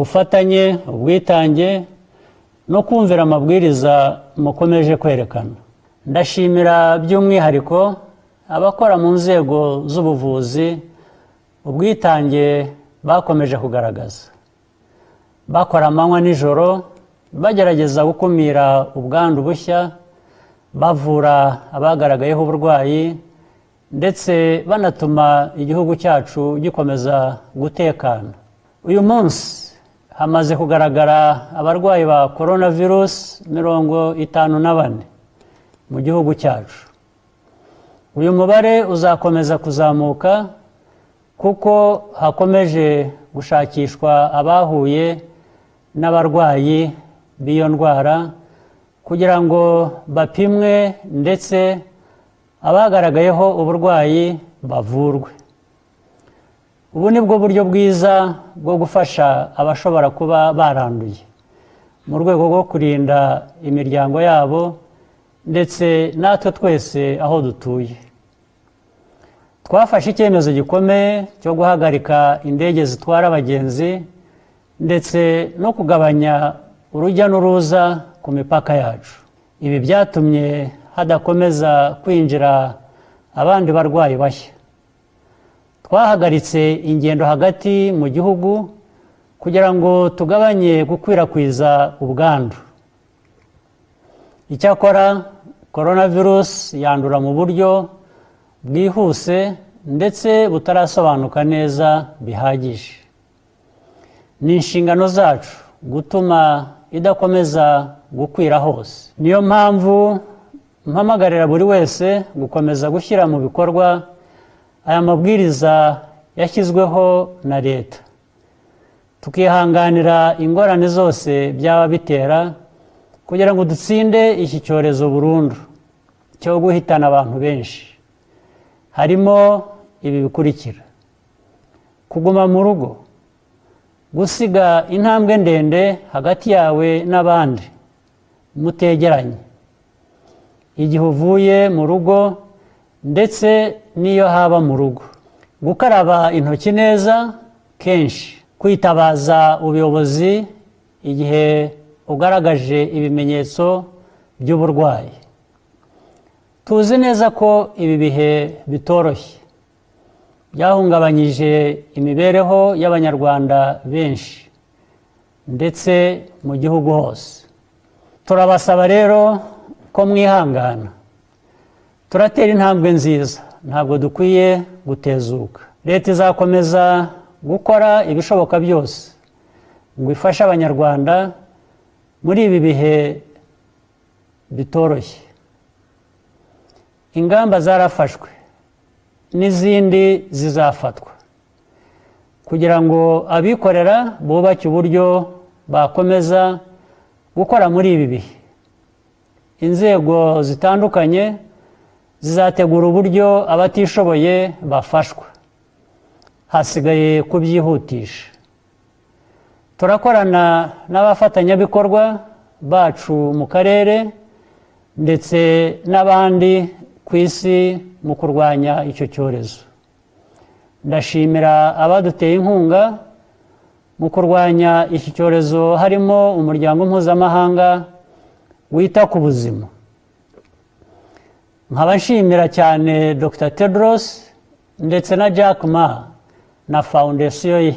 ubufatanye, ubwitange no kumvira amabwiriza mukomeje kwerekana. Ndashimira by'umwihariko abakora mu nzego z'ubuvuzi ubwitange bakomeje kugaragaza, bakora amanywa n'ijoro bagerageza gukumira ubwandu bushya, bavura abagaragayeho uburwayi ndetse banatuma igihugu cyacu gikomeza gutekana. Uyu munsi hamaze kugaragara abarwayi ba coronavirus 54 mu gihugu cyacu. Uyu mubare uzakomeza kuzamuka kuko hakomeje gushakishwa abahuye n'abarwayi b'iyo ndwara kugira ngo bapimwe ndetse abagaragayeho uburwayi bavurwe. Ubu ni bwo buryo bwiza bwo gufasha abashobora kuba baranduye mu rwego rwo kurinda imiryango yabo ndetse natwe twese aho dutuye. Twafashe icyemezo gikomeye cyo guhagarika indege zitwara abagenzi ndetse no kugabanya urujya n'uruza ku mipaka yacu. Ibi byatumye hadakomeza kwinjira abandi barwayi bashya. Twahagaritse ingendo hagati mu gihugu kugira ngo tugabanye gukwirakwiza ubwandu. Icyakora coronavirus yandura mu buryo bwihuse ndetse butarasobanuka neza bihagije. Ni inshingano zacu gutuma idakomeza gukwira hose. Niyo mpamvu mpamagarira buri wese gukomeza gushyira mu bikorwa aya mabwiriza yashyizweho na leta, tukihanganira ingorane zose byaba bitera kugira ngo dutsinde iki cyorezo burundu cyo guhitana abantu benshi. Harimo ibi bikurikira: kuguma mu rugo, gusiga intambwe ndende hagati yawe n'abandi mutegeranye igihe uvuye mu rugo ndetse n'iyo haba mu rugo, gukaraba intoki neza kenshi, kwitabaza ubuyobozi igihe ugaragaje ibimenyetso by'uburwayi. Tuzi neza ko ibi bihe bitoroshye byahungabanyije imibereho y'Abanyarwanda benshi ndetse mu gihugu hose. Turabasaba rero ko mwihangana. Turatera intambwe nziza, ntabwo dukwiye gutezuka. Leta izakomeza gukora ibishoboka byose ngo ifashe Abanyarwanda muri ibi bihe bitoroshye. Ingamba zarafashwe n'izindi zizafatwa kugira ngo abikorera bubake uburyo bakomeza gukora muri ibi bihe. Inzego zitandukanye zizategura uburyo abatishoboye bafashwa. Hasigaye kubyihutisha. Turakorana n'abafatanyabikorwa bacu mu karere ndetse n'abandi ku isi mu kurwanya icyo cyorezo. Ndashimira abaduteye inkunga mu kurwanya iki cyorezo, harimo umuryango mpuzamahanga wita ku buzima. Nkaba nshimira cyane Dr. Tedros ndetse na Jack Ma na foundation ye.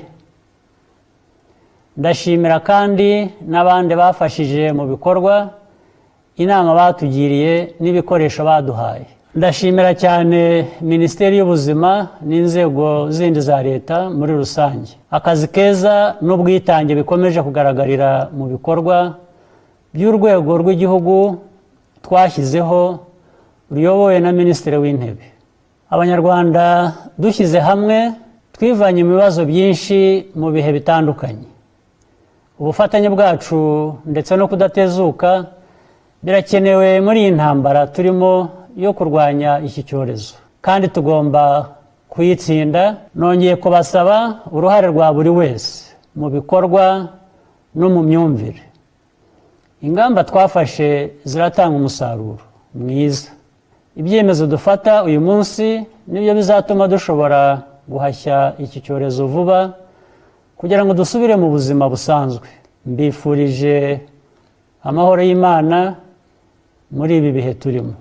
Ndashimira kandi n'abandi bafashije mu bikorwa, inama batugiriye n'ibikoresho baduhaye. Ndashimira cyane Minisiteri y'Ubuzima n'inzego zindi za leta muri rusange. Akazi keza n'ubwitange bikomeje kugaragarira mu bikorwa by'urwego rw'igihugu twashyizeho ruyobowe na Minisitiri w'Intebe. Abanyarwanda dushyize hamwe twivanye mu bibazo byinshi mu bihe bitandukanye. Ubufatanye bwacu ndetse no kudatezuka birakenewe muri iyi ntambara turimo yo kurwanya iki cyorezo, kandi tugomba kuyitsinda. Nongeye kubasaba uruhare rwa buri wese mu bikorwa no mu myumvire. Ingamba twafashe ziratanga umusaruro mwiza. Ibyemezo dufata uyu munsi nibyo bizatuma dushobora guhashya iki cyorezo vuba kugira ngo dusubire mu buzima busanzwe. Mbifurije amahoro y'Imana muri ibi bihe turimo.